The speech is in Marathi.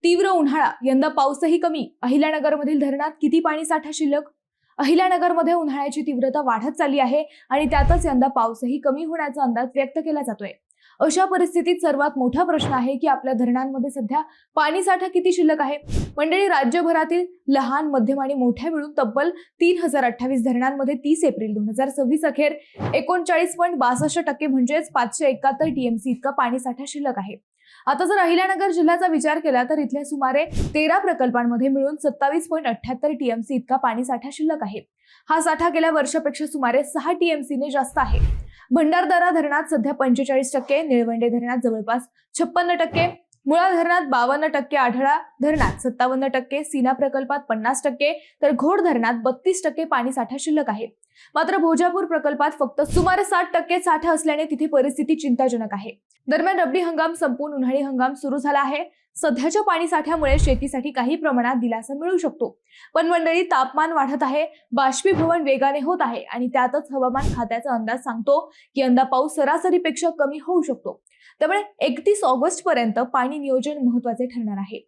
तीव्र उन्हाळा, यंदा पाऊसही कमी. अहिल्यानगरमधील धरणात किती पाणी साठा शिल्लक? अहिल्यानगरमध्ये उन्हाळ्याची तीव्रता वाढत चालली आहे आणि त्यातच यंदा पाऊसही कमी होण्याचा अंदाज व्यक्त केला जातोय. अशा परिस्थितीत सर्वात मोठा प्रश्न आहे की आपल्या धरणांमध्ये सध्या पाणी साठा किती शिल्लक आहे. मंडळी, राज्यभरातील लहान, मध्यम आणि मोठ्या मिळून तब्बल 3028 धरणांमध्ये 30 एप्रिल 2026 अखेर 39.62% म्हणजेच 571 टीएमसी इतका पाणी साठा शिल्लक आहे. आता जर अहिल्यानगर जिल्ह्याचा विचार केला तर इथल्या सुमारे 13 प्रकल्पांमध्ये मिळून 27.78 टीएमसी इतका पाणी साठा शिल्लक आहे. हा साठा गेल्या वर्षापेक्षा सुमारे 6 टीएमसीने जास्त आहे. भंडारदरा धरणात सध्या 45%, निळवंडे धरणात जवळपास 56%, मुळा धरणात 52%, आढळा धरणात 57%, सीना प्रकल्पात 50%, तर घोड धरणात 32% पाणी साठा शिल्लक आहे. मात्र भोजापूर प्रकल्पात फक्त सुमारे 60% साठा असल्याने तिथे परिस्थिती चिंताजनक आहे. दरम्यान रब्बी हंगाम संपून उन्हाळी हंगाम सुरू झाला आहे. सध्याच्या पाणी साठ्यामुळे शेतीसाठी काही प्रमाणात दिलासा मिळू शकतो. पण मंडळी, तापमान वाढत आहे, बाष्पीभवन वेगाने होत आहे आणि त्यातच हवामान खात्याचा अंदाज सांगतो की यंदा पाऊस सरासरीपेक्षा कमी होऊ शकतो. त्यामुळे 31 ऑगस्ट पर्यंत पाणी नियोजन महत्त्वाचे ठरणार आहे.